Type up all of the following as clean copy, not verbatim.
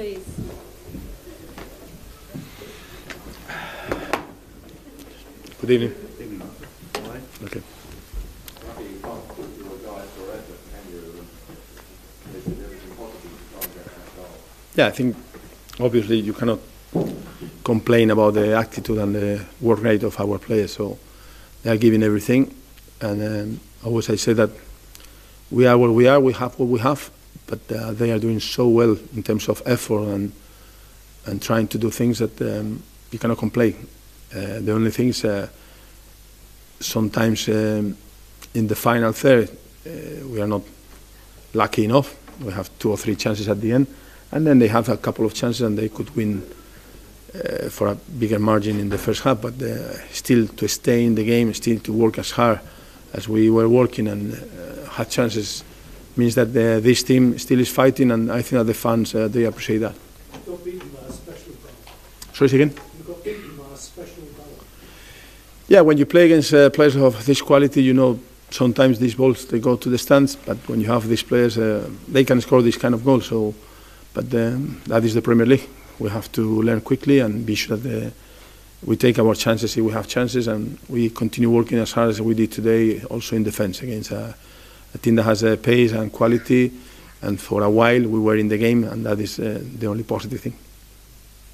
please. Good evening. Okay. Yeah, I think obviously you cannot complain about the attitude and the work rate of our players. So they are giving everything, and always I say that we are where we are. We have what we have, but they are doing so well in terms of effort and trying to do things that you cannot complain. The only thing is sometimes in the final third we are not lucky enough. We have 2 or 3 chances at the end, and then they have a couple of chances and they could win for a bigger margin in the first half. But still to stay in the game, still to work as hard as we were working and had chances means that this team still is fighting, and I think that the fans they appreciate that. You got beaten by a special goal. Sorry, again? You got beaten by a special goal. Yeah, when you play against players of this quality, you know sometimes these balls they go to the stands, but when you have these players, they can score this kind of goals. So, but that is the Premier League. We have to learn quickly and be sure that we take our chances if we have chances, and we continue working as hard as we did today, also in defence against a team that has pace and quality. And for a while we were in the game, and that is the only positive thing.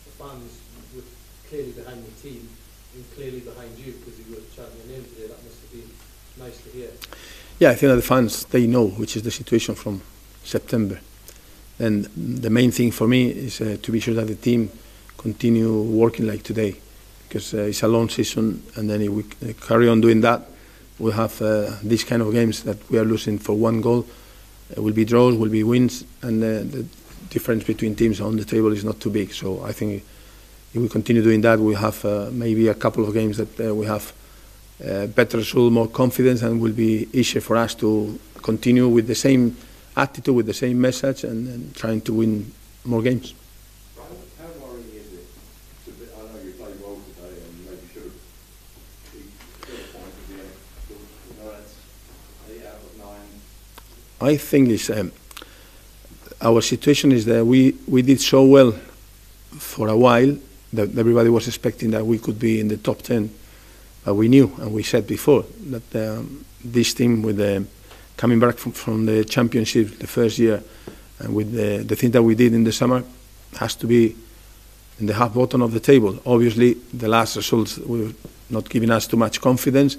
The fans were clearly behind the team and clearly behind you because you were chanting your name today. That must have been nice to hear. Yeah, I think that the fans, they know which is the situation from September. And the main thing for me is to be sure that the team continue working like today, because it's a long season, and then if we carry on doing that, we'll have these kind of games that we are losing for 1 goal. Will be draws, will be wins, and the difference between teams on the table is not too big. So I think if we continue doing that, we have maybe a couple of games that we have better result, more confidence, and will be easier for us to continue with the same attitude, with the same message, and trying to win more games. How worrying is it? I know you played well today and maybe should have got a point at the end. You know, that's 8 out of 9. I think it's, our situation is that we did so well for a while that everybody was expecting that we could be in the top 10. But we knew, and we said before, that this team with the coming back from the championship the first year, and with the thing that we did in the summer, has to be in the half bottom of the table. Obviously, the last results were not giving us too much confidence.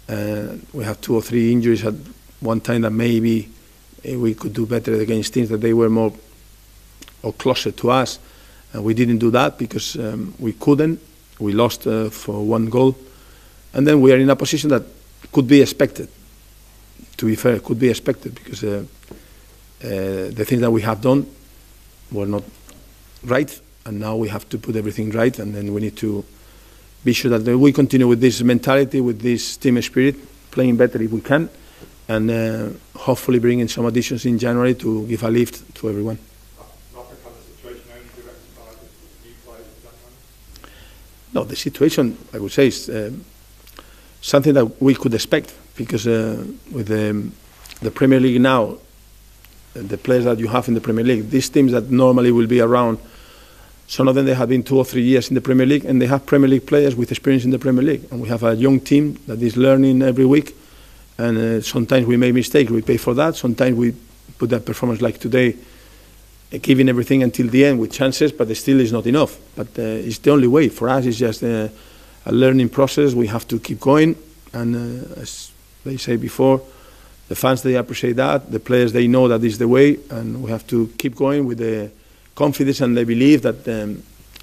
We have 2 or 3 injuries at one time that maybe we could do better against teams that they were more or closer to us. And we didn't do that because we couldn't. We lost for 1 goal. And then we are in a position that could be expected. To be fair, could be expected because the things that we have done were not right, and now we have to put everything right, and then we need to be sure that we continue with this mentality, with this team spirit, playing better if we can, and hopefully bringing some additions in January to give a lift to everyone. No, the situation, I would say, is something that we could expect, because with the Premier League now, the players that you have in the Premier League, these teams that normally will be around, some of them they have been 2 or 3 years in the Premier League, and they have Premier League players with experience in the Premier League. And we have a young team that is learning every week, and sometimes we make mistakes, we pay for that. Sometimes we put that performance like today, giving everything until the end with chances, but it still is not enough. But it's the only way. For us, it's just a learning process. We have to keep going, and as they say before, the fans, they appreciate that. The players, they know that is the way, and we have to keep going with the confidence and the belief that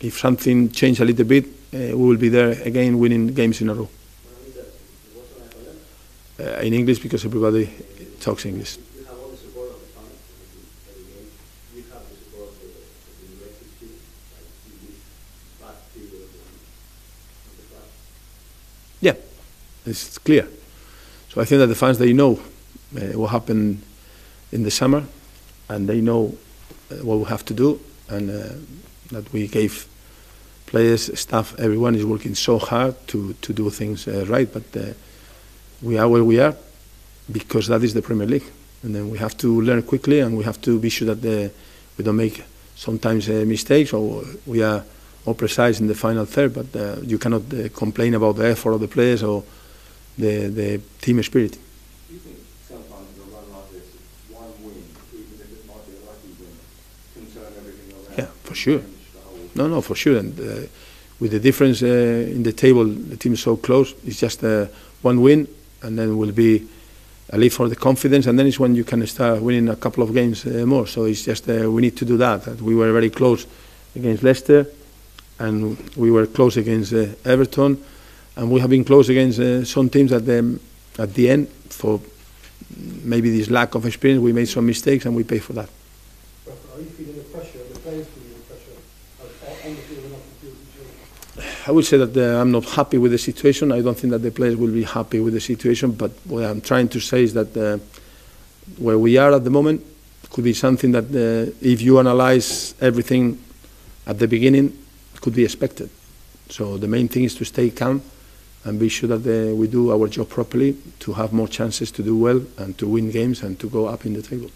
if something changes a little bit, we will be there again, winning games in a row. In English, because everybody talks English. Yeah, it's clear. So I think that the fans, they know what happened in the summer, and they know what we have to do, and that we gave players, staff, everyone is working so hard to do things right. But we are where we are because that is the Premier League, and then we have to learn quickly, and we have to be sure that we don't make sometimes mistakes, or we are more precise in the final third, but you cannot complain about the effort of the players or the team spirit. Do you think sometimes in a run like this, one win, even if it might be a lucky win, can turn everything around? Yeah, for sure. Change the whole- No, for sure. And with the difference in the table, the team is so close. It's just one win, and then will be a lead for the confidence, and then it's when you can start winning a couple of games more. So it's just we need to do that. We were very close against Leicester, and we were close against Everton, and we have been close against some teams at the end. For maybe this lack of experience, we made some mistakes, and we pay for that. Rafa, are you feeling the pressure, the players feeling the pressure on the field and off the field each other? I would say that I'm not happy with the situation. I don't think that the players will be happy with the situation, but what I'm trying to say is that where we are at the moment could be something that if you analyze everything at the beginning, could be expected. So the main thing is to stay calm and be sure that we do our job properly, to have more chances to do well and to win games and to go up in the table.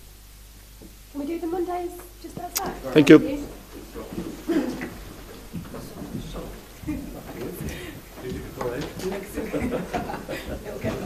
Can we do the Mondays just outside? Thank you. It'll get